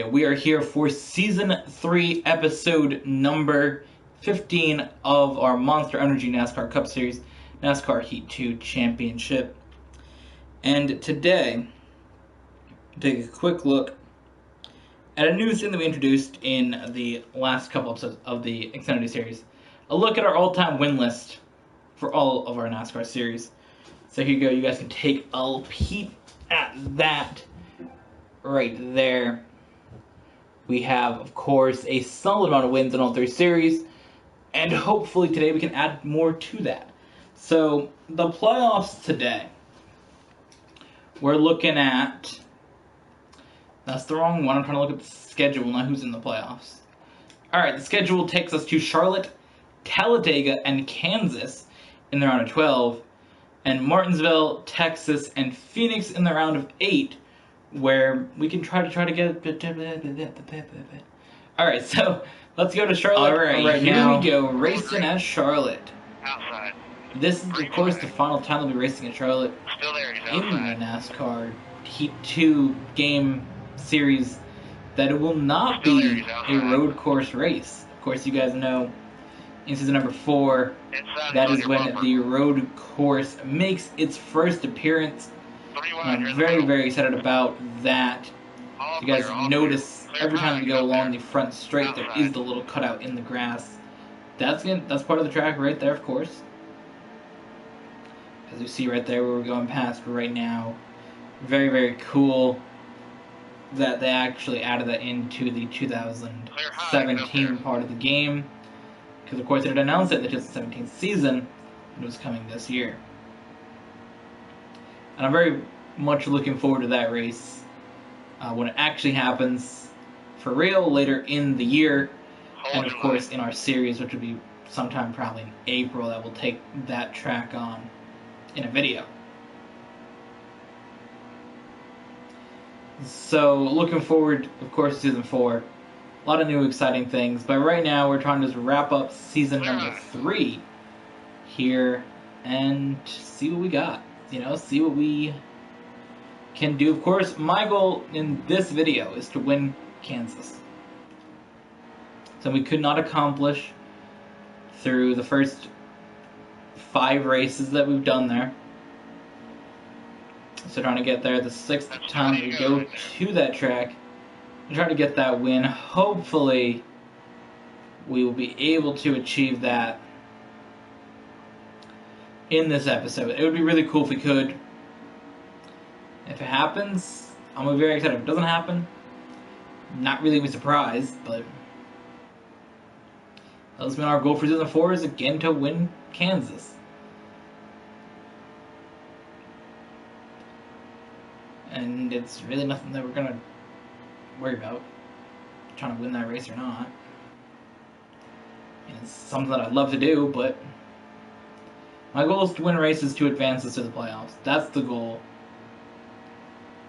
We are here for Season 3, Episode number 15 of our Monster Energy NASCAR Cup Series, NASCAR Heat 2 Championship. And today, take a quick look at a new thing that we introduced in the last couple episodes of the Xfinity Series. A look at our all-time win list for all of our NASCAR series. So here you go, you guys can take a peep at that right there. We have, of course, a solid amount of wins in all three series, and hopefully today we can add more to that. So, the playoffs today, we're looking at, that's the wrong one, I'm trying to look at the schedule, not who's in the playoffs. Alright, the schedule takes us to Charlotte, Talladega, and Kansas in the round of 12, and Martinsville, Texas, and Phoenix in the round of 8, where we can try to get. Alright, so let's go to Charlotte. Alright, here we go, racing at Charlotte. Outside. This is, of course, the final time we'll be racing at Charlotte Still there, he's in outside. the NASCAR Heat 2 game series, that it will not be a road course race. Of course, you guys know in season number 4, Inside, that is when the road course makes its first appearance. I'm very, very excited about that. You guys notice every time we go along the front straight, there is the little cutout in the grass. That's part of the track right there, of course. As you see right there where we're going past right now. Very, very cool that they actually added that into the 2017 part of the game. Because, of course, they did announce it in the 2017 season, and it was coming this year. And I'm very much looking forward to that race when it actually happens for real later in the year. And of course in our series, which will be sometime probably in April, that will take that track on in a video. So looking forward, of course, to season 4. A lot of new exciting things. But right now we're trying to just wrap up season number 3 here and see what we got. You know, see what we can do. Of course, my goal in this video is to win Kansas. So we could not accomplish through the first 5 races that we've done there. So trying to get there the 6th time we go to that track and try to get that win. Hopefully, we will be able to achieve that in this episode. It would be really cool if we could. If it happens, I'm going to be very excited. If it doesn't happen, not really be surprised, but that's been our goal for season 4 is again to win Kansas. And it's really nothing that we're going to worry about, trying to win that race or not. And it's something that I'd love to do, but my goal is to win races to advance us to the playoffs. That's the goal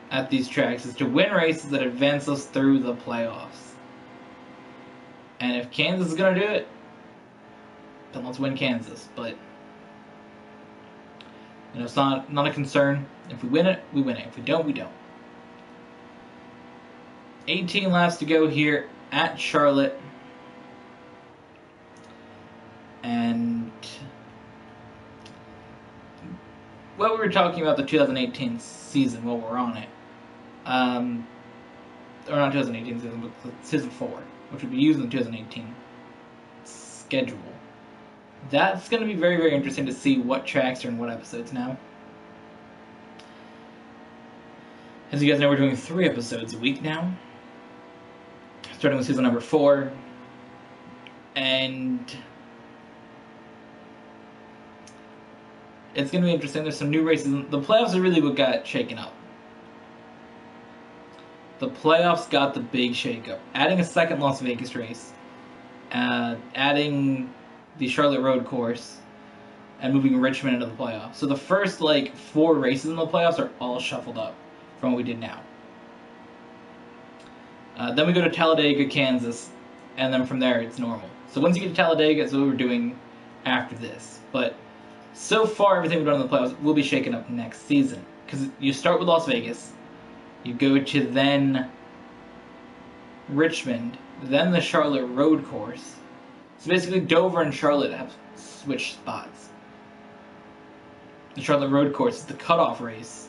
at these tracks, is to win races that advance us through the playoffs. And if Kansas is going to do it, then let's win Kansas. But, you know, it's not a concern. If we win it, we win it. If we don't, we don't. 18 laps to go here at Charlotte. And what we were talking about the 2018 season while we're on it. Or not 2018 season, but season 4, which would be using the 2018 schedule. That's going to be very, very interesting to see what tracks are in what episodes now. As you guys know, we're doing 3 episodes a week now, starting with season number 4. And it's going to be interesting. There's some new races. The playoffs are really what got shaken up. The playoffs got the big shakeup. Adding a second Las Vegas race, adding the Charlotte road course, and moving Richmond into the playoffs. So the first, 4 races in the playoffs are all shuffled up from what we did now. Then we go to Talladega, Kansas, and then from there it's normal. So once you get to Talladega, it's what we're doing after this. But so far, everything we've done in the playoffs will be shaken up next season. Because you start with Las Vegas, you go to then Richmond, then the Charlotte Road Course. So basically Dover and Charlotte have switched spots. The Charlotte Road Course is the cutoff race,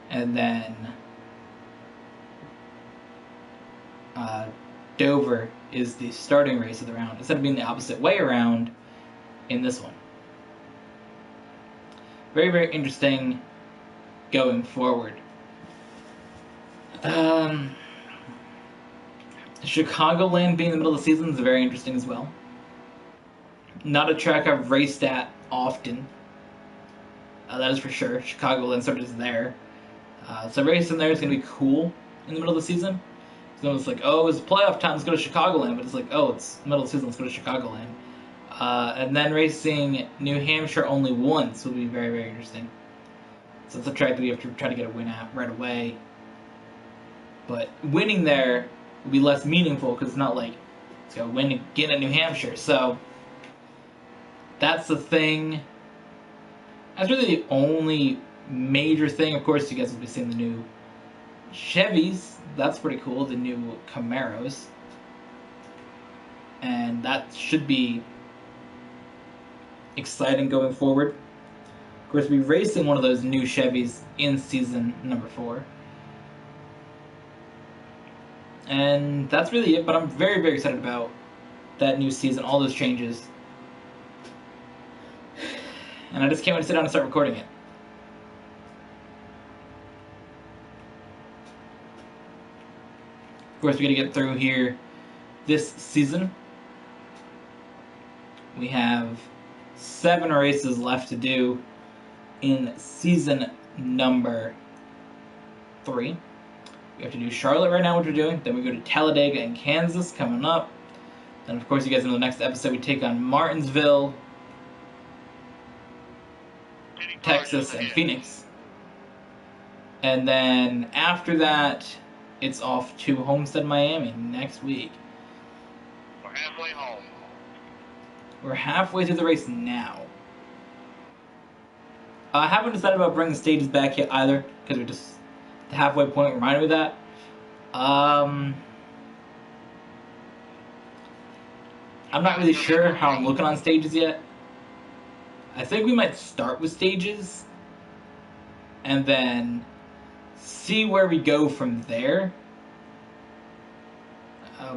and then Dover is the starting race of the round, instead of being the opposite way around in this one. Very, very interesting going forward. Chicagoland being in the middle of the season is very interesting as well. Not a track I've raced at often. That is for sure. Chicagoland sort of is there. So racing there is going to be cool in the middle of the season. So it's like, oh, it's playoff time, let's go to Chicagoland. But it's like, oh, it's the middle of the season, let's go to Chicagoland. And then racing New Hampshire only once will be very, very interesting. So it's a track that we have to try to get a win at right away. But winning there will be less meaningful because it's not like it's got to win again at New Hampshire. So that's the thing. That's really the only major thing. Of course, you guys will be seeing the new Chevys. That's pretty cool. The new Camaros. And that should be exciting going forward. Of course, we'll be racing one of those new Chevys in season number 4. And that's really it, but I'm very, very excited about that new season, all those changes. And I just can't wait to sit down and start recording it. Of course, we got to get through here this season. We have 7 races left to do in season number 3. We have to do Charlotte right now, which we're doing. Then we go to Talladega and Kansas coming up. Then, of course, you guys know the next episode we take on Martinsville, Texas, and Phoenix. And then after that, it's off to Homestead, Miami next week. We're halfway home. We're halfway through the race now. I haven't decided about bringing stages back yet either, because we're just the halfway point reminded me of that. I'm not really sure how I'm looking on stages yet. I think we might start with stages and then see where we go from there.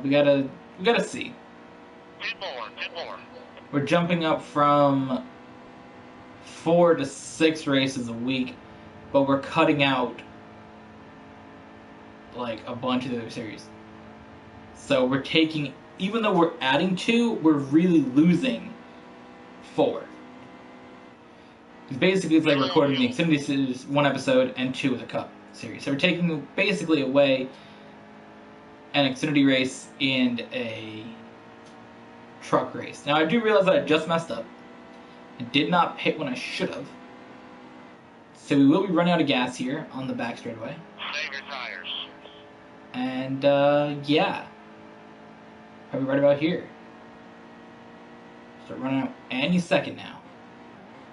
We gotta see. 10 more. We're jumping up from 4 to 6 races a week, but we're cutting out like a bunch of the other series. So we're taking, even though we're adding 2, we're really losing 4. Because basically it's like recording the Xfinity series 1 episode and 2 of the Cup series. So we're taking basically away an Xfinity race and a truck race. Now I do realize that I just messed up. I did not pit when I should have. So we will be running out of gas here on the back straightaway. Save your tires. And yeah. Probably right about here. Start running out any second now.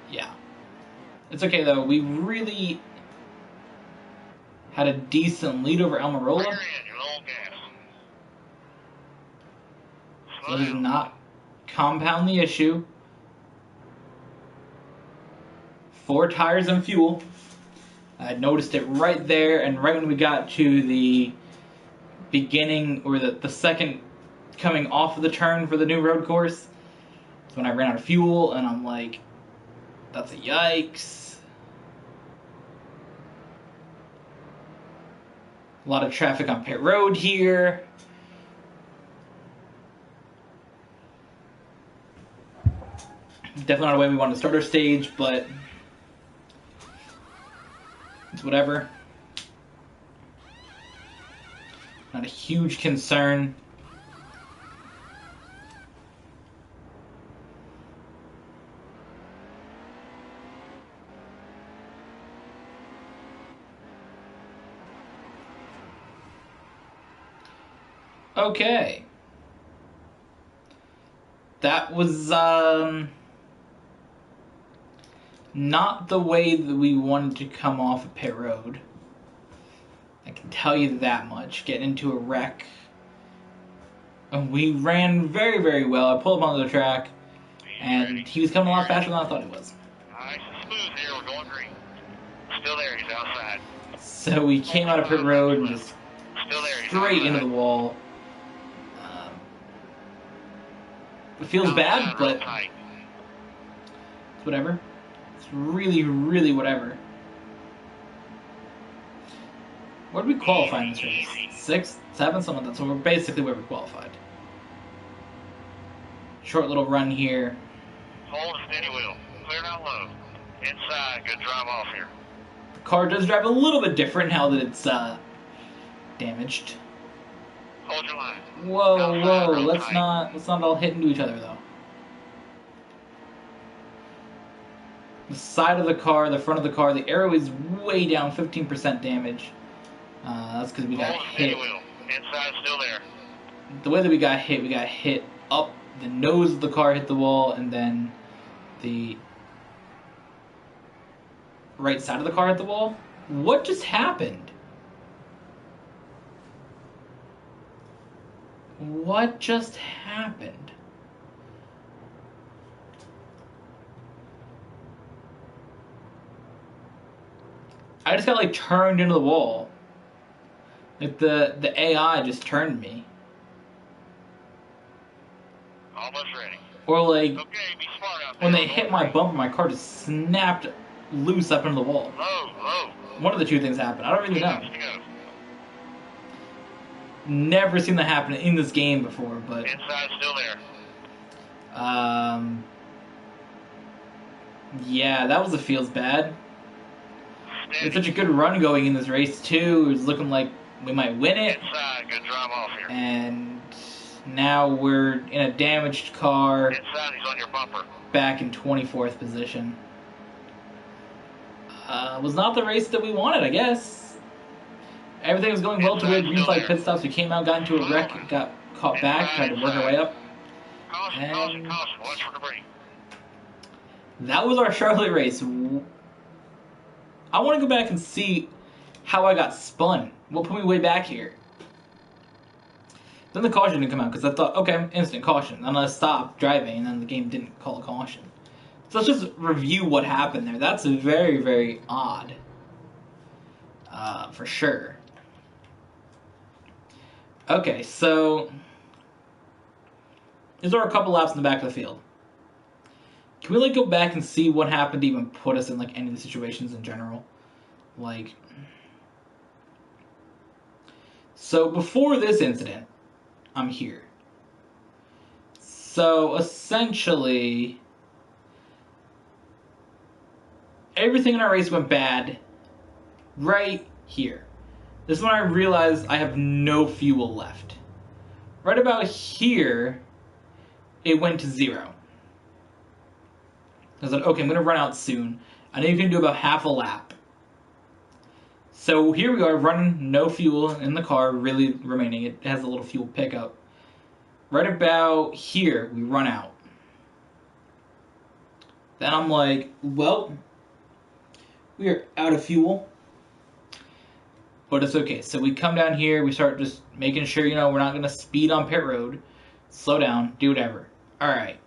Yeah. It's okay though, we really had a decent lead over Almirola. You're low gas. So this does not compound the issue. 4 tires and fuel. I noticed it right there, and right when we got to the beginning, or the second coming off of the turn for the new road course, that's when I ran out of fuel, and I'm like, that's a yikes. A lot of traffic on pit road here. Definitely not the way we wanted to start our stage, but it's whatever. Not a huge concern. Okay. That was not the way that we wanted to come off of pit road. I can tell you that much. Getting into a wreck And we ran very, very well. I pulled him onto the track, and he was coming a lot faster than I thought he was. Nice and smooth here. We're going green. Still there. He's outside. So we came out of pit road and just Still there. He's straight outside. into the wall. It feels bad, but Tight. it's whatever. It's really, really whatever. Where did we qualify in this race? 6th, 7th, something like that. So we're basically where we qualified. Short little run here. Hold a steady wheel. Clear down low. Inside. Good drive off here. The car does drive a little bit different now that it's damaged. Hold your line. Whoa, whoa! Let's not all hit into each other though. The side of the car, the front of the car, the arrow is way down, 15% damage. That's because we got Hold a steady hit. wheel. Inside. Still there. The way that we got hit up. The nose of the car hit the wall, and then the right side of the car hit the wall. What just happened? What just happened? I just got like turned into the wall. Like the AI just turned me. Almost ready. Or like Okay, be smart out there. when they We're hit going my green. bumper, my car just snapped loose up into the wall. Low. One of the two things happened. I don't really 2 know. laps to go. Never seen that happen in this game before, but Inside. Still there. yeah, that was a feels bad. We Steady. had such a good run going in this race too. It was looking like we might win it, Inside. Good drive off here. and now we're in a damaged car, Inside. He's on your bumper. back in 24th position. Was not the race that we wanted, I guess. Everything was going well to we had green flag pit stops. We came out, got into a wreck, got caught back, tried to work our way up. Caution. And Watch for debris. that was our Charlotte race. I want to go back and see how I got spun. What put me way back here? Then the caution didn't come out because I thought, okay, instant caution. And I stopped driving, and then the game didn't call a caution. So let's just review what happened there. That's very, very odd. For sure. Okay, so these are a couple laps in the back of the field. Can we like go back and see what happened to even put us in like any of the situations in general? Like, so before this incident, I'm here. So essentially, everything in our race went bad right here. This is when I realized I have no fuel left. Right about here, it went to 0. I was like, okay, I'm going to run out soon. I know you can do about half a lap. So here we are, running no fuel in the car, really remaining. It has a little fuel pickup. Right about here, we run out. Then I'm like, well, we are out of fuel. But it's okay. So we come down here, we start just making sure, you know, we're not going to speed on pit road. Slow down, do whatever. Alright.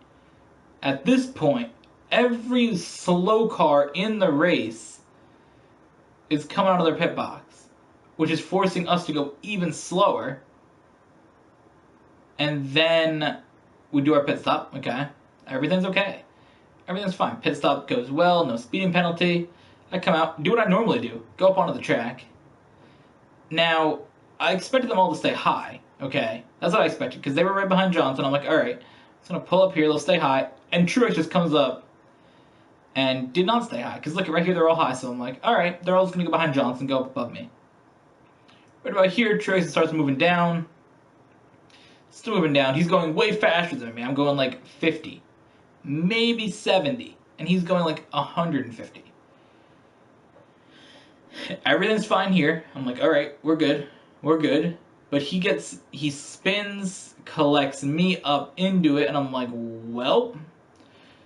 At this point, every slow car in the race is coming out of their pit box, which is forcing us to go even slower. And then we do our pit stop. Okay. Everything's okay. Everything's fine. Pit stop goes well, no speeding penalty. I come out, do what I normally do, go up onto the track. Now, I expected them all to stay high, okay? That's what I expected, because they were right behind Johnson. I'm like, alright, I'm going to pull up here, they'll stay high. And Truex just comes up and did not stay high, because look, right here, they're all high. So I'm like, alright, they're all just going to go behind Johnson, go up above me. Right about here, Truex starts moving down. Still moving down. He's going way faster than me. I'm going like 50, maybe 70, and he's going like 150. Everything's fine here. I'm like, all right, we're good. But he spins, collects me up into it, and I'm like, well.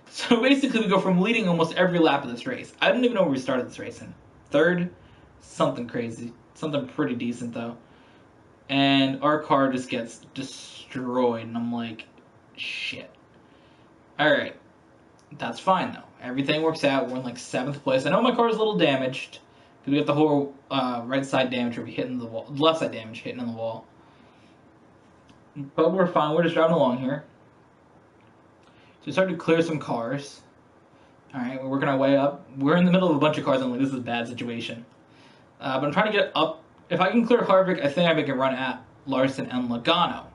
So basically we go from leading almost every lap of this race. I don't even know where we started this race in. 3rd? Something crazy. Something pretty decent though. And our car just gets destroyed. destroyed, and I'm like, shit. Alright, that's fine though. Everything works out. We're in like 7th place. I know my car is a little damaged, because we got the whole right side damage where we hitting the wall, left side damage hitting on the wall. But we're fine. We're just driving along here. So we started to clear some cars. Alright, we're working our way up. We're in the middle of a bunch of cars. I'm like, this is a bad situation. But I'm trying to get up. If I can clear Harvick, I think I can run at Larson and Logano.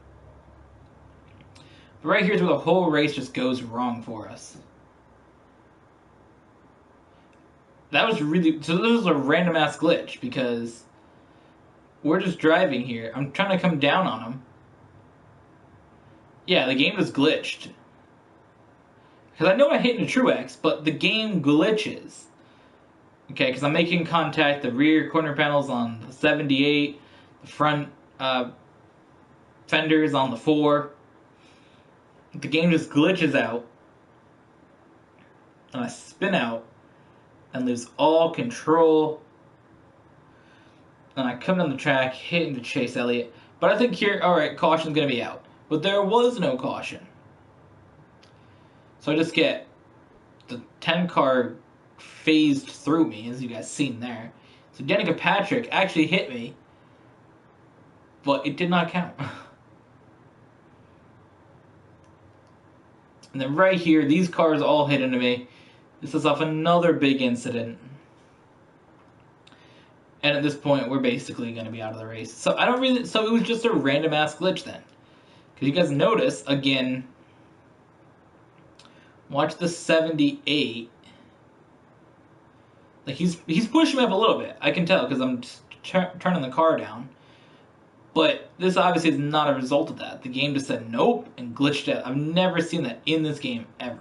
But right here's where the whole race just goes wrong for us. That was really... So this was a random-ass glitch, because we're just driving here. I'm trying to come down on him. Yeah, the game is glitched. Because I know I'm hitting a Truex, but the game glitches. Okay, because I'm making contact, the rear corner panels on the 78, the front fenders on the 4. The game just glitches out, and I spin out, and lose all control. And I come down the track, hitting to Chase Elliott. But I think here, alright, caution's going to be out. But there was no caution. So I just get the 10 car phased through me, as you guys seen there. So Danica Patrick actually hit me, but it did not count. And then right here, these cars all hit into me. This is off another big incident. And at this point, we're basically going to be out of the race. So so it was just a random ass glitch then. Because you guys notice, again, watch the 78. Like, he's pushing me up a little bit. I can tell, because I'm turning the car down. But this obviously is not a result of that. The game just said nope and glitched out. I've never seen that in this game ever.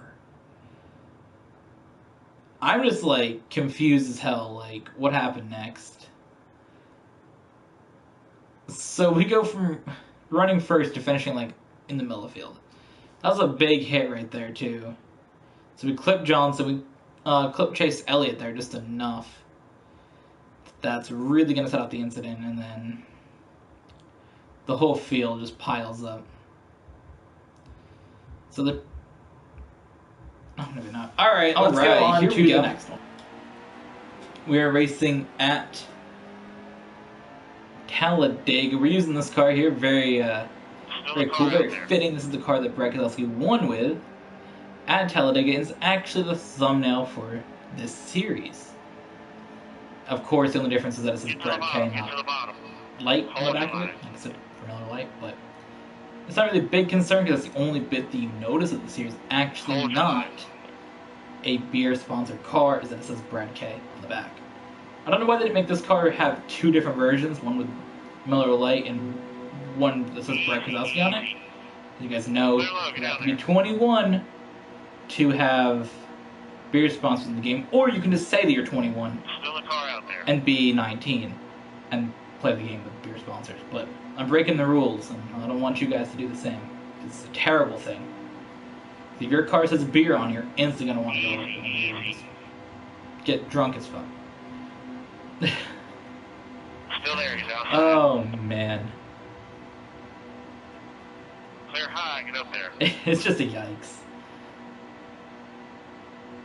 I'm just, like, confused as hell. Like, what happened next? So we go from running first to finishing, like, in the middle of the field. That was a big hit right there, too. So we clipped Johnson. We clipped Chase Elliott there just enough. That's really going to set up the incident, and then the whole field just piles up. So the... Oh, maybe not. Alright, let's go on to the next one. We are racing at Talladega. We're using this car here. Very cool, very fitting. This is the car that Brett Keselowski won with at Talladega. It's actually the thumbnail for this series. Of course, the only difference is that it says Brett K, not light on the back of it. Like I said, for another light, but it's not really a big concern because that's the only bit that you notice of the series. Actually, not a beer-sponsored car, is that it says Brad K on the back. I don't know why they didn't make this car have two different versions, one with Miller Lite and one that says Brett Keselowski on it. As you guys know, you have to be 21 to have beer sponsors in the game, or you can just say that you're 21 and be 19 and play the game with beer sponsors. But I'm breaking the rules, and I don't want you guys to do the same. It's a terrible thing. If your car says beer on, you're instantly going to want to go and get drunk as fuck. Still there, he's outside. Oh, man. Clear high, get up there. It's just a yikes.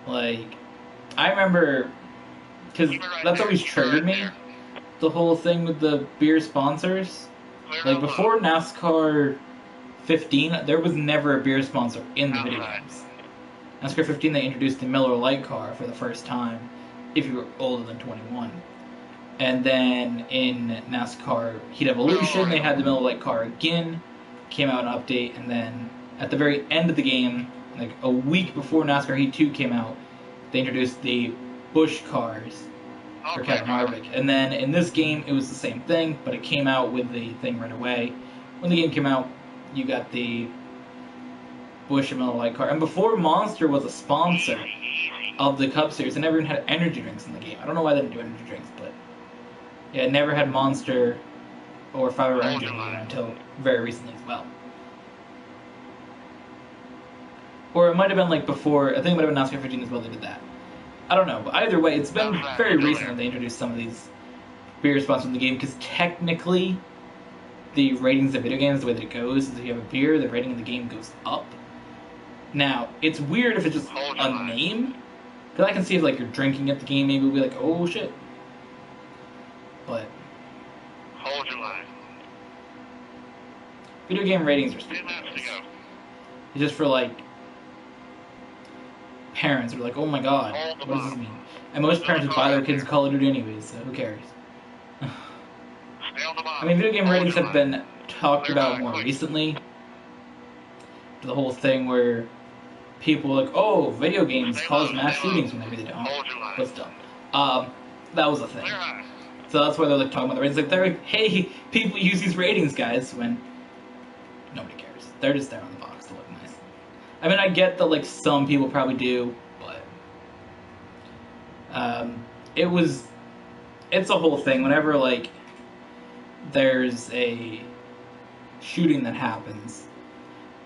Like, I remember, because that's always triggered me, the whole thing with the beer sponsors. Like, before NASCAR 15, there was never a beer sponsor in the video games. NASCAR 15, they introduced the Miller Lite car for the first time, if you were older than 21. And then in NASCAR Heat Evolution, they had the Miller Lite car again, came out an update, and then at the very end of the game, like a week before NASCAR Heat 2 came out, they introduced the Busch cars for Kevin Harvick. And then in this game, it was the same thing, but it came out with the thing right away. When the game came out, you got the Busch and Miller Lite car. And before Monster was a sponsor of the Cup Series, they never even had energy drinks in the game. I don't know why they didn't do energy drinks, but yeah, it never had Monster or Fiber Energy until very recently as well. Or it might have been like before, I think it might have been NASCAR 15 as well, they did that. I don't know, but either way, it's been very recent that they introduced some of these beer sponsors in the game, because technically, the ratings of video games, the way that it goes is if you have a beer, the rating of the game goes up. Now, it's weird if it's just a name, because I can see if like you're drinking at the game, maybe we'll be like, oh shit. But Hold your line. video game ratings are 10 stupid. laps to go. It's just for like parents who are like, oh my god, Hold the what does this bottom. mean? And most parents would buy their kids Call of Duty anyways, so who cares? Stay on the bottom. I mean, video game Hold ratings your have line. been talked Clear about line, more quick. recently. The whole thing where people are like, oh, video games Stay cause low, mass stay low. shootings when maybe they don't. Hold your line. But still, that was a thing. Clear high. So that's why they're like talking about the ratings. Like, they're like, hey, people use these ratings, guys, when nobody cares. They're just there on the box to look nice. I mean, I get that like some people probably do, but it's a whole thing. Whenever like there's a shooting that happens,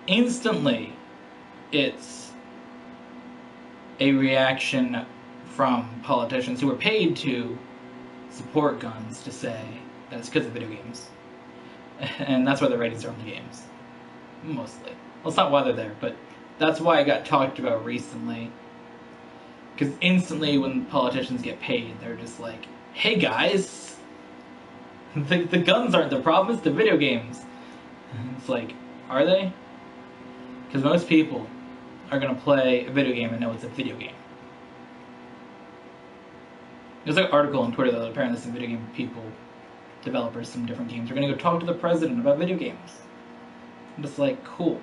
instantly it's a reaction from politicians who are paid to support guns to say that it's because of video games. And that's why the ratings are on the games. Mostly. Well, it's not why they're there, but that's why it got talked about recently. Because instantly when politicians get paid, they're just like, hey guys, the guns aren't the problem, it's the video games. And it's like, are they? Because most people are going to play a video game and know it's a video game. There's like an article on Twitter that apparently some video game people, developers, some different games, are going to go talk to the president about video games. I'm just like, cool.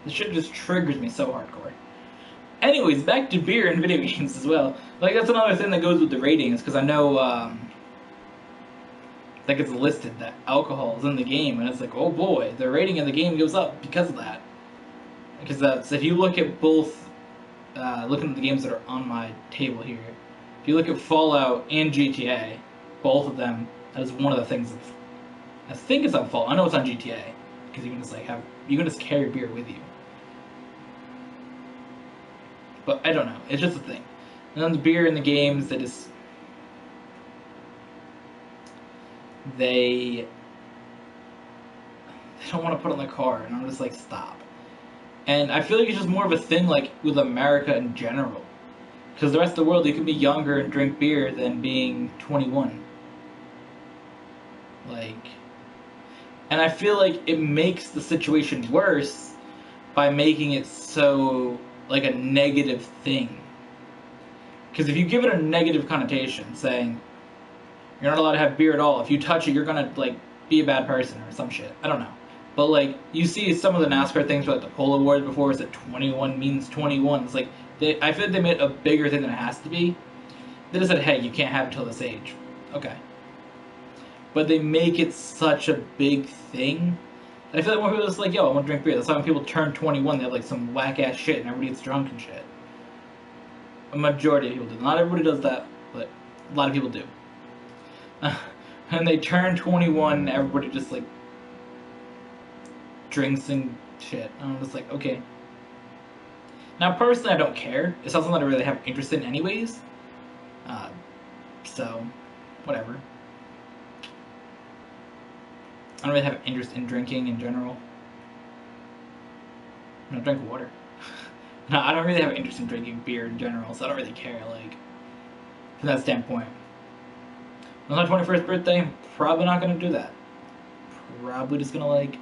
This shit just triggers me so hardcore. Anyways, back to beer and video games as well. Like, that's another thing that goes with the ratings, because I know, like, it's listed that alcohol is in the game, and it's like, oh boy, the rating in the game goes up because of that. Because that's, if you look at both, looking at the games that are on my table here, if you look at Fallout and GTA, both of them, that is one of the things that, I think it's on Fallout, I know it's on GTA, because you can just like you can just carry beer with you. But I don't know, it's just a thing. And then the beer in the games that is, they don't want to put on the car, and I'm just like, stop. And I feel like it's just more of a thing like with America in general. Because the rest of the world, you can be younger and drink beer than being 21. Like, and I feel like it makes the situation worse by making it so like a negative thing. Because if you give it a negative connotation, saying you're not allowed to have beer at all, if you touch it, you're gonna like be a bad person or some shit. I don't know. But like, you see some of the NASCAR things like the Pole Awards before, is that 21 means 21. It's like, I feel like they made it a bigger thing than it has to be. They just said, hey, you can't have it till this age. Okay. But they make it such a big thing. And I feel like when people are just like, yo, I want to drink beer. That's why when people turn 21, they have like some whack-ass shit and everybody gets drunk and shit. A majority of people do. Not everybody does that, but a lot of people do. And they turn 21, everybody just like drinks and shit. And I'm just like, okay. Now, personally, I don't care. It's not something I really have interest in anyways. So, whatever. I don't really have interest in drinking in general. I don't drink water. No, I don't really have interest in drinking beer in general, so I don't really care, like, from that standpoint. On my 21st birthday, I'm probably not going to do that. Probably just going to, like,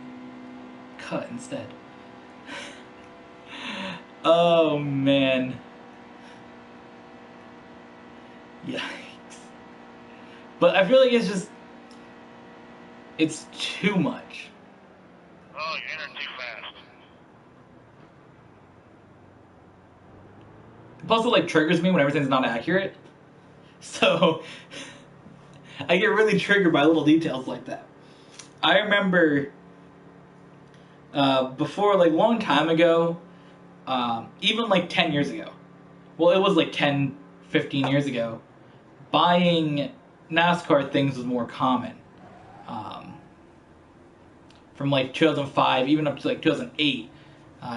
cut instead. Oh, man. Yikes. But I feel like it's just, it's too much. Oh, you're entering too fast. It also, like, triggers me when everything's not accurate. So, I get really triggered by little details like that. I remember, before, like, long time ago, even, like, 10 years ago. Well, it was, like, 10, 15 years ago. Buying NASCAR things was more common. From, like, 2005, even up to, like, 2008.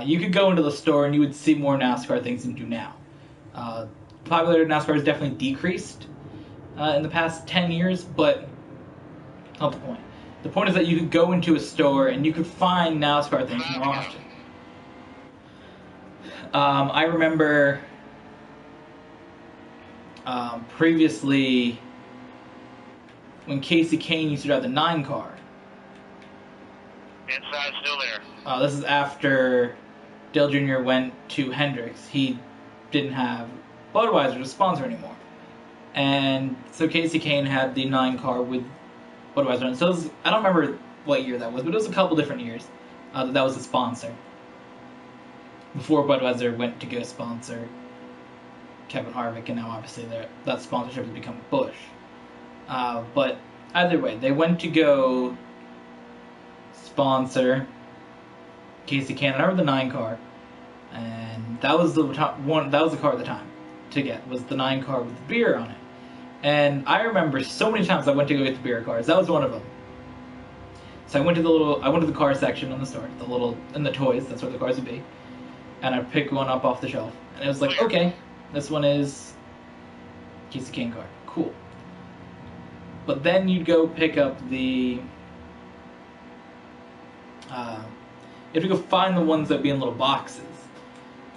You could go into the store and you would see more NASCAR things than you do now. The popularity of NASCAR has definitely decreased. in the past 10 years, but not the point. The point is that you could go into a store and you could find NASCAR things more often. I remember previously when Casey Kane used to drive the 9 car. Inside still there. This is after Dale Jr. went to Hendricks. He didn't have Budweiser as a sponsor anymore. And so Casey Kane had the 9 car with Budweiser. And so it was, I don't remember what year that was, but it was a couple different years that was a sponsor. Before Budweiser went to go sponsor Kevin Harvick, and now obviously that sponsorship has become Busch. But either way, they went to go sponsor Casey Kane. I remember the 9 car, and that was the top one. That was the car at the time to get, was the 9 car with the beer on it. And I remember so many times I went to go get the beer cars. That was one of them. So I went to the car section in the store, in the toys. That's where the cars would be. And I picked one up off the shelf, and it was like, okay, this one is Casey Kane car, cool. But then you'd go pick up the. You have to go find the ones that would be in little boxes.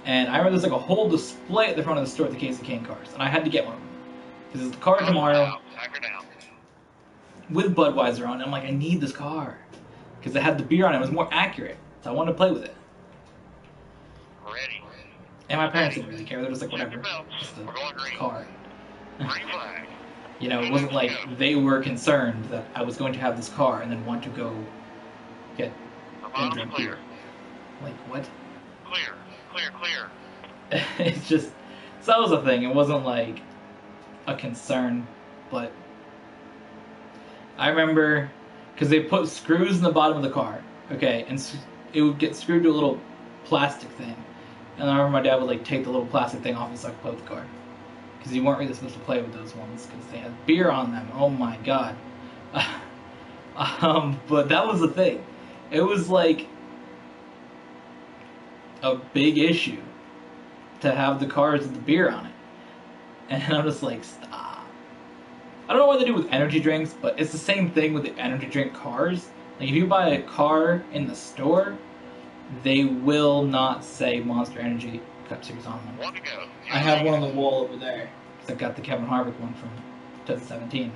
And I remember there's like a whole display at the front of the store with the Casey Kane cars, and I had to get one of them. Because it's the car tomorrow with Budweiser on it. I'm like, I need this car. Because it had the beer on it. It was more accurate. So I wanted to play with it. Ready. And my parents didn't really care. They're just like, whatever. It's the car. You know, it wasn't like they were concerned that I was going to have this car and then want to go get and drink beer. Like, what? Clear. It's just, so that was a thing. It wasn't like a concern, but I remember, because they put screws in the bottom of the car, okay, and it would get screwed to a little plastic thing, and I remember my dad would like take the little plastic thing off and so I could play with the car, because you weren't really supposed to play with those ones, because they had beer on them. Oh my god. But that was the thing. It was like a big issue to have the cars with the beer on it. And I'm just like, stop. I don't know what they do with energy drinks, but it's the same thing with the energy drink cars. Like, if you buy a car in the store, they will not say Monster Energy Cup Series on them. One to go. I have one on the wall over there, because I've got the Kevin Harvick one from 2017.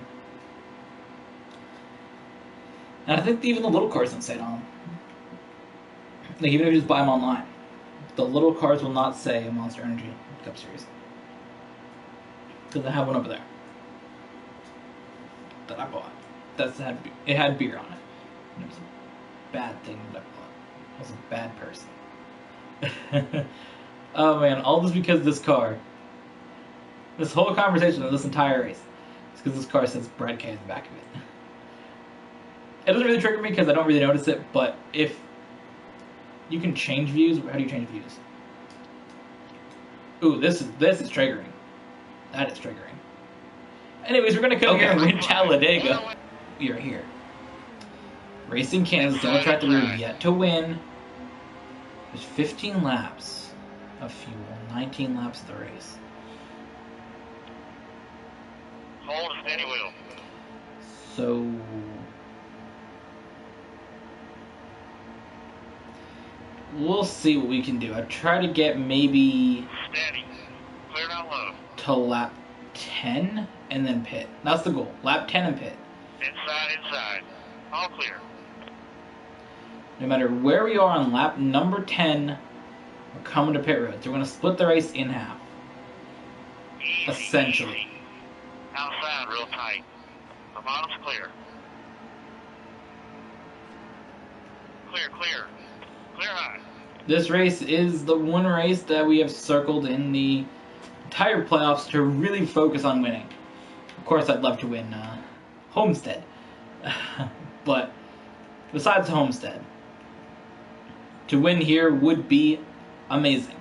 And I think even the little cars don't say it on them. Like, even if you just buy them online, the little cars will not say Monster Energy Cup Series. Because I have one over there that I bought. It had beer on it. And it was a bad thing that I bought. I was a bad person. Oh man, all this because this car. This whole conversation of this entire race is because this car says Brad K in the back of it. It doesn't really trigger me because I don't really notice it, but if you can change views, how do you change views? Ooh, this is triggering. That is triggering. Anyways, we're gonna come here and win Talladega. We are here. Racing Kansas, the only track that we're yet to win. There's 15 laps of fuel, 19 laps of the race. Hold steady wheel. So we'll see what we can do. I try to get maybe Steady. Clear down low. to lap 10 and then pit. That's the goal. Lap 10 and pit. Inside. All clear. No matter where we are on lap number 10, we're coming to pit road. So we're going to split the race in half. Easy, Essentially. easy. Outside, real tight. The bottom's clear. Clear. Clear high. This race is the one race that we have circled in the entire playoffs to really focus on winning. Of course, I'd love to win Homestead. But besides Homestead, to win here would be amazing.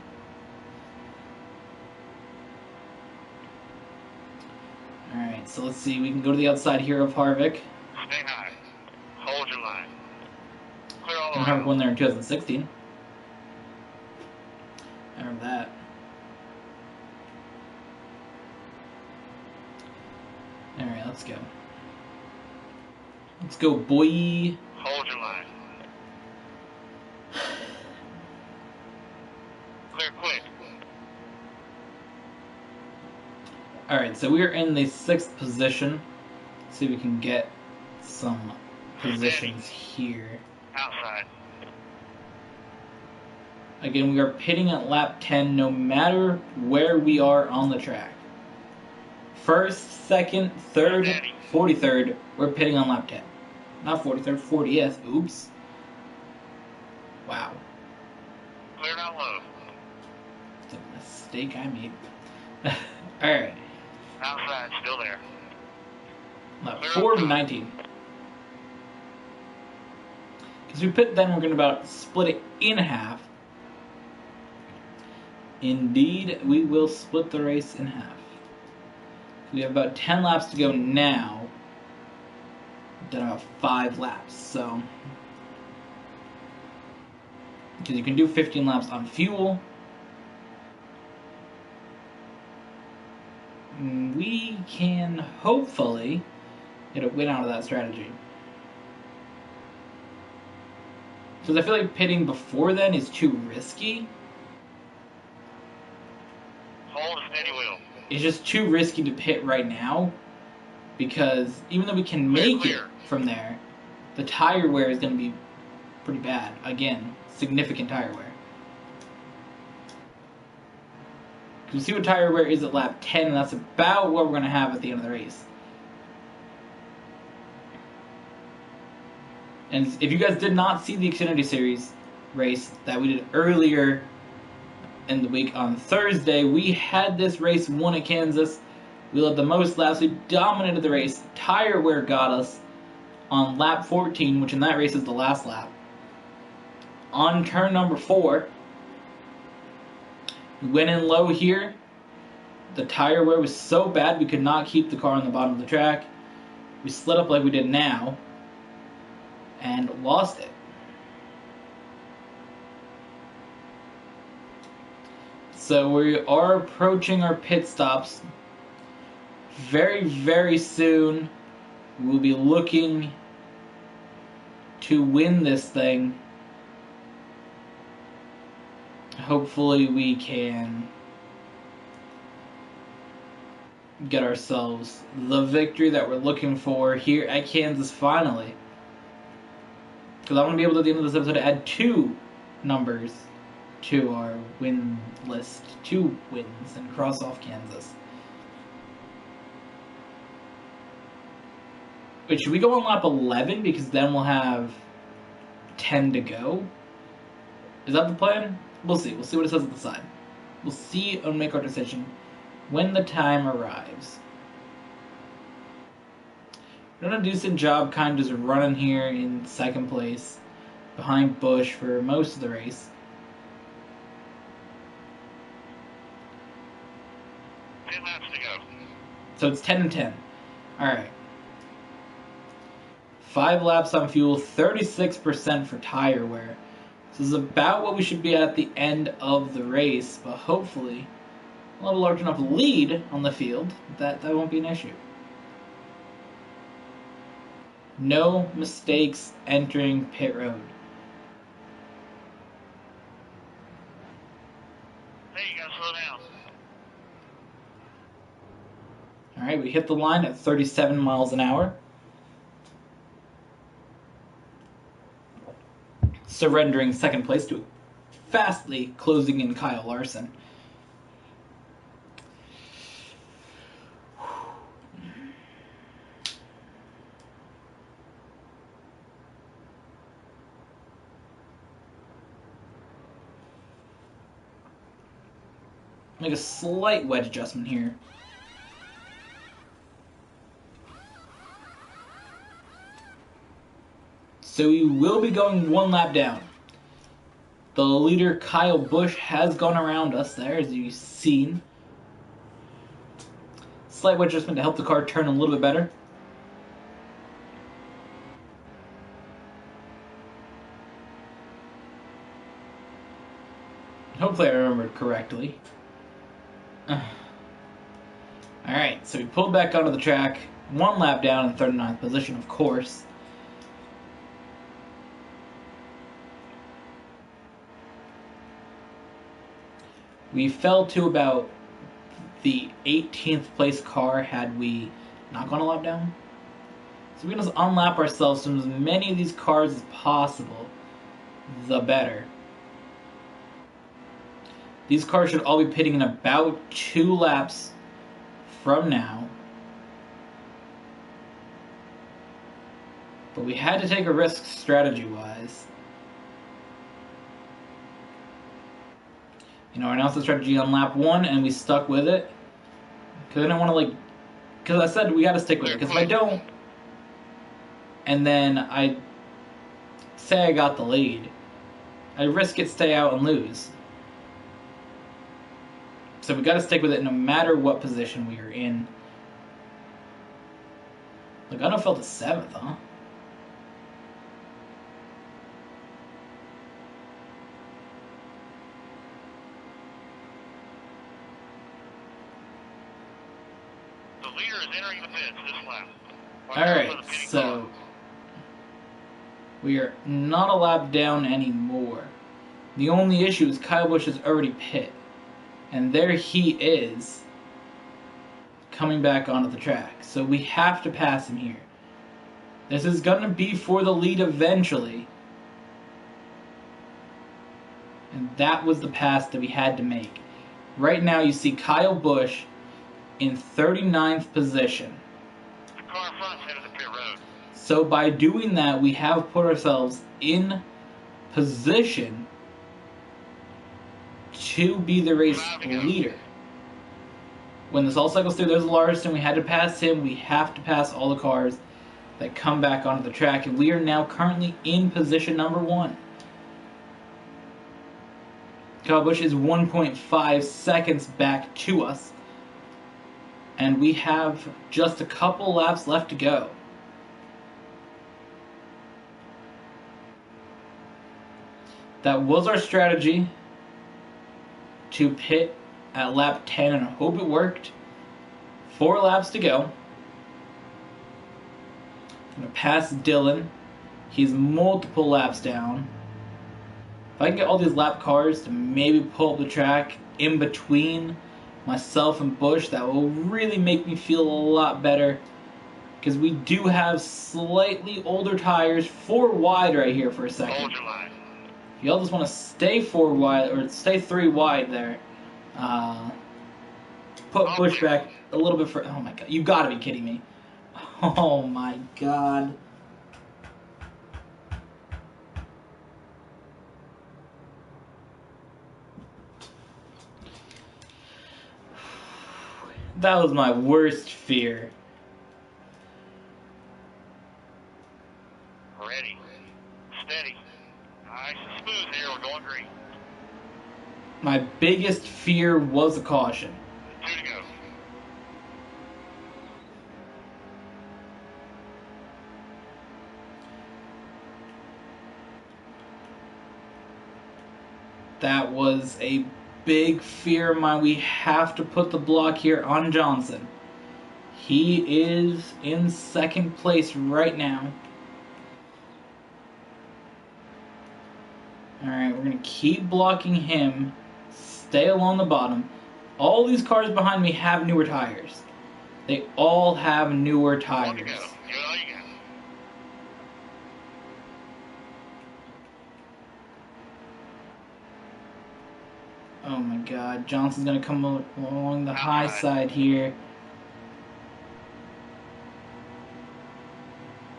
Alright, so let's see. We can go to the outside here of Harvick. Stay high. Hold your line. Clear all the And way. Harvick won there in 2016. I remember that. Let's go. Let's go, boy. Hold your line. Clear quick. Alright, so we are in the 6th position. Let's see if we can get some positions here. Outside. Again, we are pitting at lap 10 no matter where we are on the track. 1st, 2nd, 3rd, 43rd, we're pitting on lap 10. Not 43rd, 40th. Oops. Wow. Clear down low. It's a mistake I made. Alright. Outside, still there. Lap 4 of 19. Because we pit then, we're going to about split it in half. Indeed, we will split the race in half. We have about 10 laps to go now. We've done about 5 laps, so. Because you can do 15 laps on fuel. We can hopefully get a win out of that strategy. Because I feel like pitting before then is too risky. Hold a steady wheel. It's just too risky to pit right now. Because even though we can make it from there, the tire wear is going to be pretty bad. Again, significant tire wear. Because we see what tire wear is at lap 10, and that's about what we're going to have at the end of the race. And if you guys did not see the Xfinity Series race that we did earlier in the week on Thursday, we had this race won at Kansas. We led the most laps. We dominated the race. Tire wear got us on lap 14, which in that race is the last lap. On turn number 4, we went in low here. The tire wear was so bad we could not keep the car on the bottom of the track. We slid up like we did now and lost it. So we are approaching our pit stops. Very, very soon we'll be looking to win this thing. Hopefully we can get ourselves the victory that we're looking for here at Kansas finally. Because I want to be able to, at the end of this episode, to add 2 numbers to our win list. 2 wins and cross off Kansas. Wait, should we go on lap 11? Because then we'll have 10 to go. Is that the plan? We'll see. We'll see what it says at the side. We'll see and make our decision when the time arrives. We're doing a decent job kind of just running here in 2nd place behind Busch for most of the race. 10 laps to go. So it's 10 and 10. Alright. 5 laps on fuel, 36% for tire wear. This is about what we should be at the end of the race, but hopefully we'll have a large enough lead on the field that won't be an issue. No mistakes entering pit road. Hey, you gotta slow down. Alright, we hit the line at 37 miles an hour. Surrendering 2nd place to fastly closing in Kyle Larson. Make a slight wedge adjustment here. So we will be going 1 lap down. The leader, Kyle Busch, has gone around us there, as you've seen. Slight wedge adjustment to help the car turn a little bit better. Hopefully I remembered correctly. Alright, so we pulled back onto the track. one lap down in 39th position, of course. We fell to about the 18th place car had we not gone a lap down. So we're going to unlap ourselves from as many of these cars as possible, the better. These cars should all be pitting in about 2 laps from now. But we had to take a risk strategy-wise. You know, I announced the strategy on lap 1 and we stuck with it. Because I didn't want to, because I said we got to stick with it. Because if I don't, and then I say I got the lead, I risk it, stay out, and lose. So we got to stick with it no matter what position we are in. Look, I don't feel the 7th, huh? The leader is entering the pits this lap. Alright, so we are not a lap down anymore. The only issue is Kyle Busch has already pit. And there he is, coming back onto the track. So we have to pass him here. This is going to be for the lead eventually. And that was the pass that we had to make. Right now you see Kyle Busch in 39th position. The car in front is headed to pit road. So by doing that, we have put ourselves in position to be the race leader. When this all cycles through, there's Larson. We had to pass him. We have to pass all the cars that come back onto the track. And we are now currently in position number 1. Kyle Busch is 1.5 seconds back to us. And we have just a couple laps left to go. That was our strategy, to pit at lap 10, and I hope it worked. 4 laps to go. I'm going to pass Dylan. He's multiple laps down. If I can get all these lap cars to maybe pull up the track in between myself and Busch, that will really make me feel a lot better. Because we do have slightly older tires, 4 wide right here for a second. Hold your line. If y'all just want to stay 4 wide, or stay 3 wide there, put Busch back a little bit further. Oh my god, you gotta be kidding me. Oh my god. That was my worst fear. Ready. Steady. Nice and smooth here. We're going green. My biggest fear was a caution. 2 to go. That was a big fear of mine. We have to put the block here on Johnson. He is in 2nd place right now. Alright, we're going to keep blocking him. Stay along the bottom. All these cars behind me have newer tires. They all have newer 1 to tires. go. Give it all you got. Oh my god, Johnson's going to come along the high side here.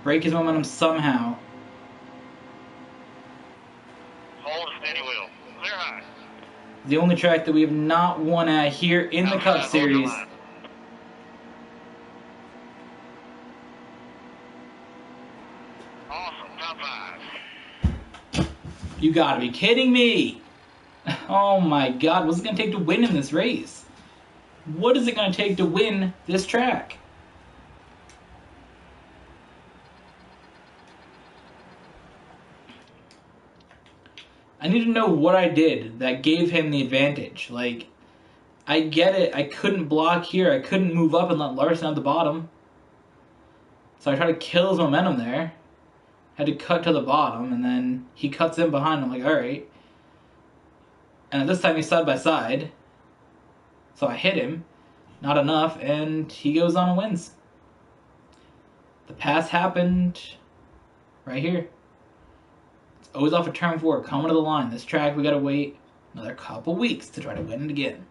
Break his momentum somehow. Hold a steady wheel. Clear high. The only track that we have not won at here in the Cup Outside, hold your Series. line. Awesome. Top 5. You gotta be kidding me! Oh my god, what's it gonna take to win in this race? What is it gonna take to win this track? I need to know what I did that gave him the advantage. Like, I get it, I couldn't block here, I couldn't move up and let Larson at the bottom. So I try to kill his momentum there. Had to cut to the bottom, and then he cuts in behind. I'm like, all right. And at this time he's side by side. So I hit him. Not enough, and he goes on and wins. The pass happened right here. It's always off of turn 4, coming to the line. This track, we gotta wait another couple weeks to try to win it again.